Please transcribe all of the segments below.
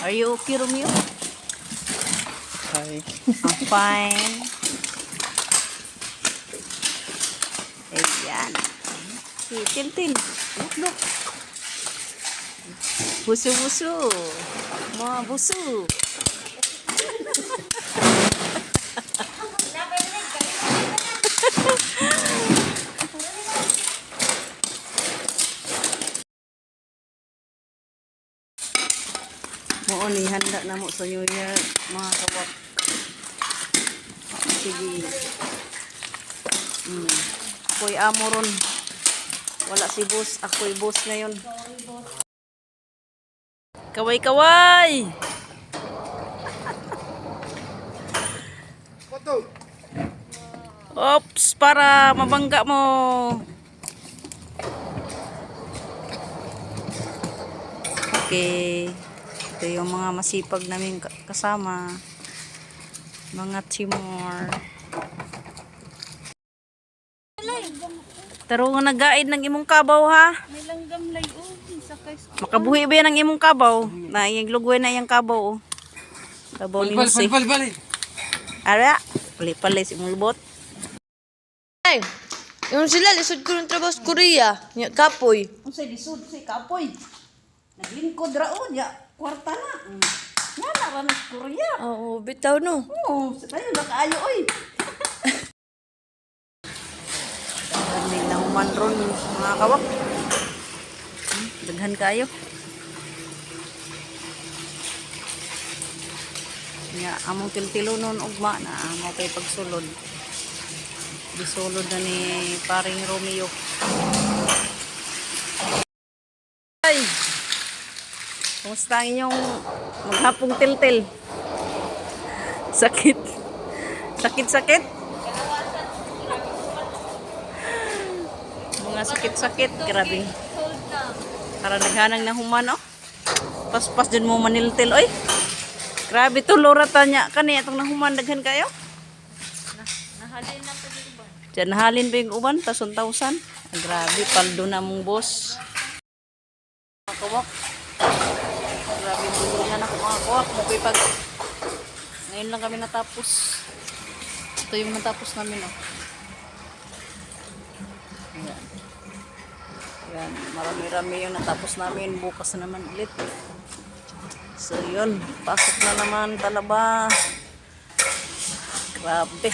Are you okay, Romeo? Hi. I'm fine. Ayan. Okay, Tintin. Look, look. Buso-buso. Mga buso. Mo ni handa na mo sa New Year, mga kawak. Sige. Ako'y amo ron. Wala si boss. Ako'y boss ngayon. Kaway-kaway! Oops! Para mabangga mo. Okay. Ito yung mga masipag namin kasama. Mga Timor. Tarong nag-guide ng imong kabaw ha. May langgam lay sakay. Makabuhi ba yan ang imong kabaw? Na yung lugway na yung kabaw. Kabaw ni Jose. Bali. Ara, pali-pali si imong lubot. Ay, yung sila lisod ko ng trabaho sa Korea. Nya kapoy. Unsay lisod si kapoy. Naglingkod raon ya kwarta na. Nga na ba ng Korea? Oo, bitaw no. Oo, sayo na kaayo oy. Dami na human ron mga kawak. Daghan kayo. Nga among tiltilo nun ugma na amo kay pagsulod. Bisulod na ni paring Romeo. Ay! Kumusta ang inyong maghapong tiltil? Sakit. Sakit-sakit? Mga sakit-sakit. Grabe. Para naghanang na human, oh. Pas-pas dyan mo maniltil, oy. Grabe to, lorata niya. Kani, itong nahuman, daghan kayo? Nahalin na pa din ba? Diyan, nahalin ba yung uban? Tasun-tausan. Grabe, paldo na mong boss. Mga kawak. Grabe, bulungan ako mga kawak. Mapipag. Ngayon lang kami natapos. Ito yung natapos namin, oh. Ayan. Ayan, marami-rami yung natapos namin. Bukas na naman ulit. So, yun. Pasok na naman talaba. Grabe.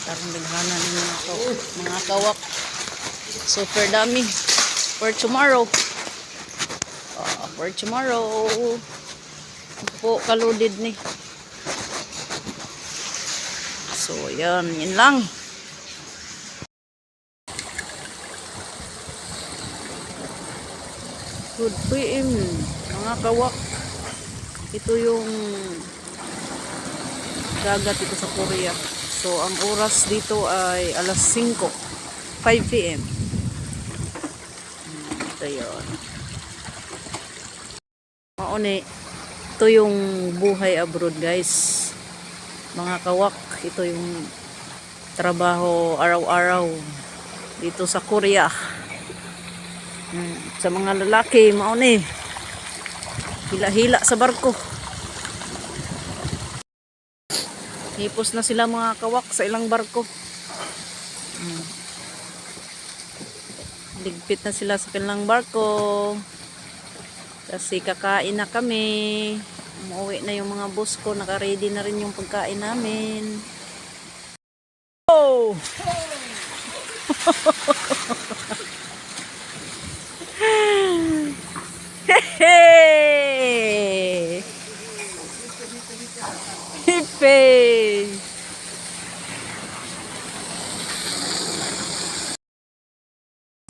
Tarong daghanan mga kawak. Super dami. For tomorrow. For tomorrow. Po kaludid ni. So, yan. Yan lang. Good PM. Mga kawak. Ito yung dagat ito sa Korea. So, ang oras dito ay alas 5. 5 PM. Ito yun. Mauni. Ito yung buhay abroad, guys. Mga kawak. Ito yung trabaho araw-araw dito sa Korea. Sa mga lalaki, mao ni hila-hila sa barko. Hipos na sila mga kawak sa ilang barko. Ligpit na sila sa kanilang barko. Kasi kakain na kami. Umuwi na yung mga boss ko. Naka-ready na rin yung pagkain namin. Oh! Hey! Hippie!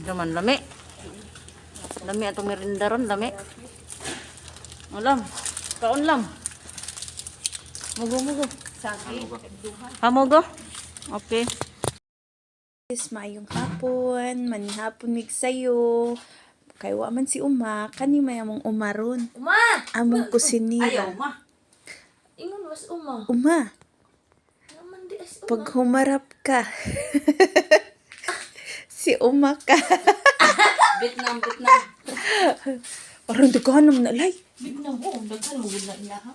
Naman lami. Lami atong merinda ron, lami. Alam. Kaon lam. Mugo. Saki. Hamugo? Okay. Is mayong hapon, manihapon mig sayo. Kay wa man si Uma, kani mayamong umaron. Uma! Among kusinira. Ayaw, ma. Ingon was Uma. Uma, Naman di as Uma. pag humarap ka. Si Uma ka. Vietnam. Parang daghan naman na lay. Bignan mo, daghan mo gud na nila ha.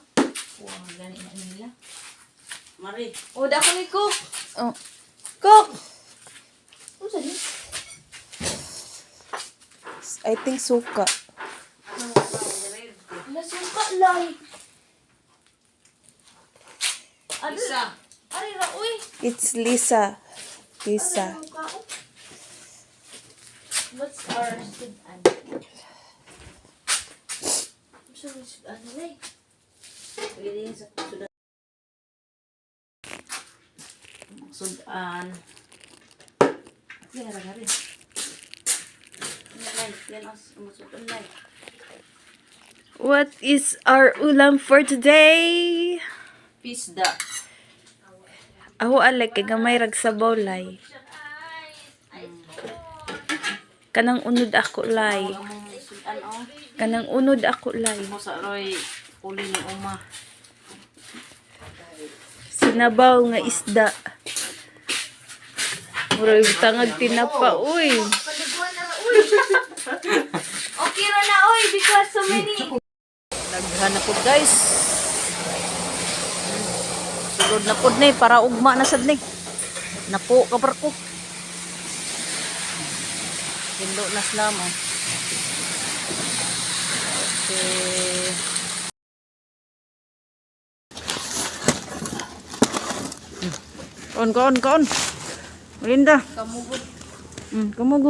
Wa gani na nila. Mari. O da ko ni cook. Oh, Cook. Unsa ni? I think suka. Nasuka lay. Isa. Ari ra uy. It's Lisa. Lisa. What's our sudan? What's our sudan lay? Pwede sa sudan. Sudan. Yan na rin. Yan as sudan na. What is our ulam for today? Pisda. Ako alay kay gamay rag sabaw lay. Kanang unod ako lay. Among sudan oh. Kanang unod ako lay. Mo sa roy uli ni Uma. Sinabaw nga isda. Murag tangag tinapa uy. Paliguan na ra uy. Okay ra na uy because so many. Daghan na pud guys. Sulod na pud ni para ugma na sad ni. Napo ka barko. Hindo na sila mo. Okay. Kaon. Melinda. Kamugod.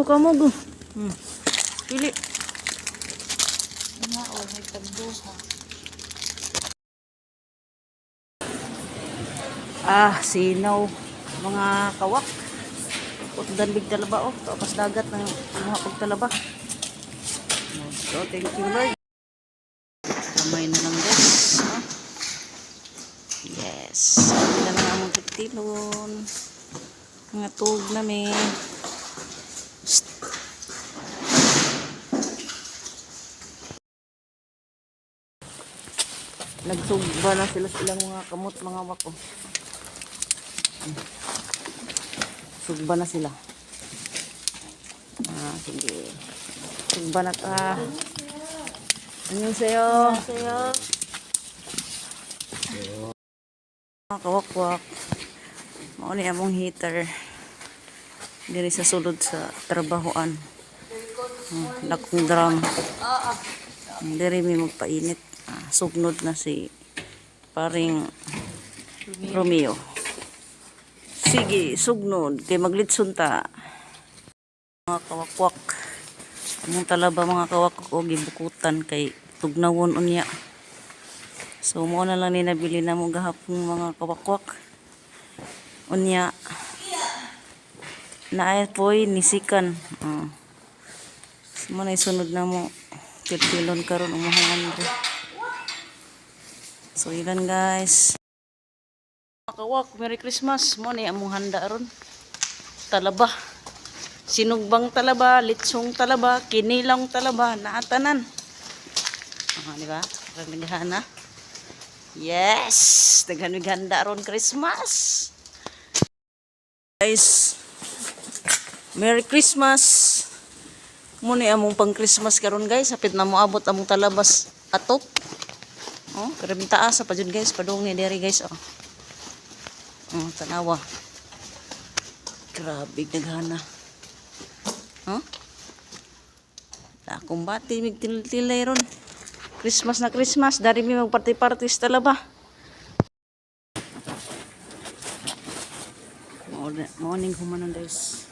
Kamugo. Pili. Nga o may tagduha. Sinaw. Mga kawak. Danbig talaba oh. Tapos dagat ng mga pagtalaba. So, thank you Lord. Kamay na lang guys. No? Yes. Kamay na lang ang magtitilon. Mga tug namin. Nagsugba na sila silang mga kamot, mga wako. Sugba na sila. Sige. Sugba na ka. Ano sa'yo? Mga kawakwak. Mauni among heater. Diri sa sulod sa trabahoan. Lakong drum. Diri may magpainit. Sugnod na si paring Romeo. Sige, sugnod. Kay maglitsun ta. Mga kawakwak. Among talaba mga kawakwak o gibukutan kay tugnawon unya. So mo na lang ni nabili na mo gahapon mga kawakwak. Unya. Naay po'y nisikan. So mo na isunod na mo. Tiltilon karon umuhangan ko. So ilan guys. Kawak, Merry Christmas. Mo ni among handa ron. Talaba. Sinugbang talaba, litsong talaba, kinilang talaba, naatanan. Di ba? Naghana. Yes! Naghanda ron Christmas. Guys, Merry Christmas. Muna among pang Christmas karon guys. Hapit na mo abot among talabas atok. Oh, karami taas pa jud guys. Padung ni diri guys. Oh. Tanawa. Grabe naghana. Oh. Akong bati mig tilay ron. Christmas na Christmas. Dari mi magparty-party sa talaba. Morning humanon guys.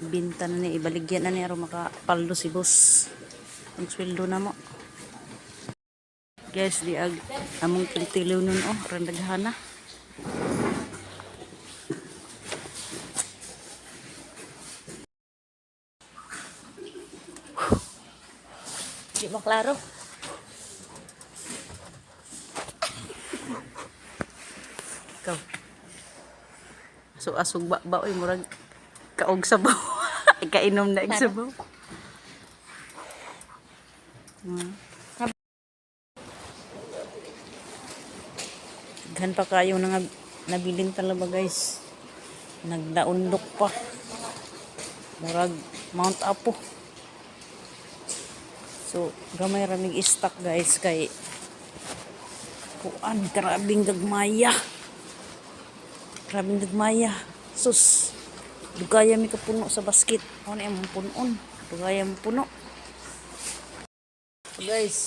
Binta na ni ibaligyan na ni aron makapaldo si boss. Ang sweldo na mo. Guys, di among tiltilaw nun oh, randaghana. Di maklaro. Ikaw. So asog ba oy murag kaog sabaw. Kainom na ig sabaw. Gan pa kayo na nabilin talaba guys. Nagdaundok pa. Murag Mount Apo. So gamay ra mig stock guys kay kuan grabing gagmaya. Grabing gagmaya. Sus. Dugaya mi kapuno sa basket. Ano na yung punon. Dugaya mo puno. So guys,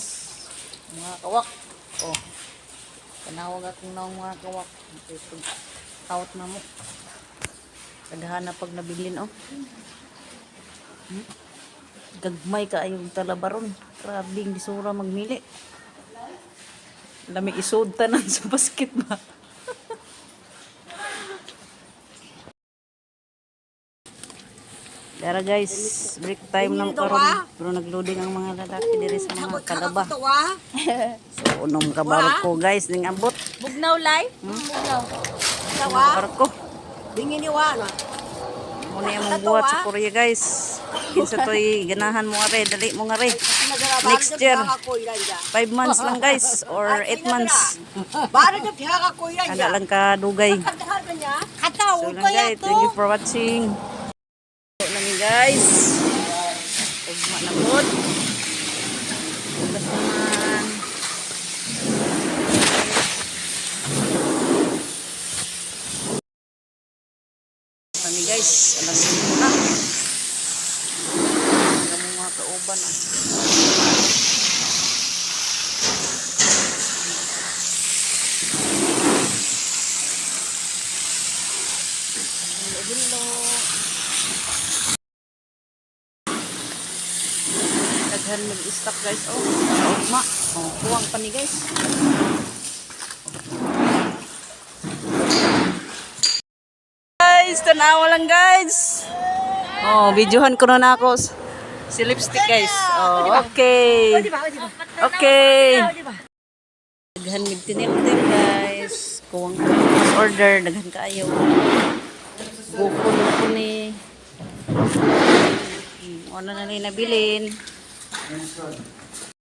mga kawak. Oh. Panawag akong naong mga kawak. Out na mo. Kadahana pag nabilin oh. Gagmay ka ayong talabaron. Grabing disura magmili. Lami isod tanan sa basket ba. Tara guys, break time ng karon. Pero nagloading ang mga lalaki diri sa mga kalaba. So unong kabarko guys ning abot. Bugnaw lay? Bugnaw. Barko. Dingin ni wala. Muna yung buhat sa Korea guys. Kinsa to'y ganahan mo nga re, dali mo nga re. Next year, 5 months lang guys, or 8 months. Ada lang ka dugay. So lang guys, thank you for watching. So lang guys. Ugma na pod. Basta naman. Kami guys, alas 5 na. Kami mga kauban ah. Hello. Daghan mag-stock guys. Oh, ugma. Oh, kuwang pa ni guys. Guys, tanawa lang guys. Oh, videohan ko na ako si lipstick guys. Oh, okay. Okay. Daghan mig tiniptip guys. Kuwang order daghan kaayo. Bukon ko ni. Ano na nabilin.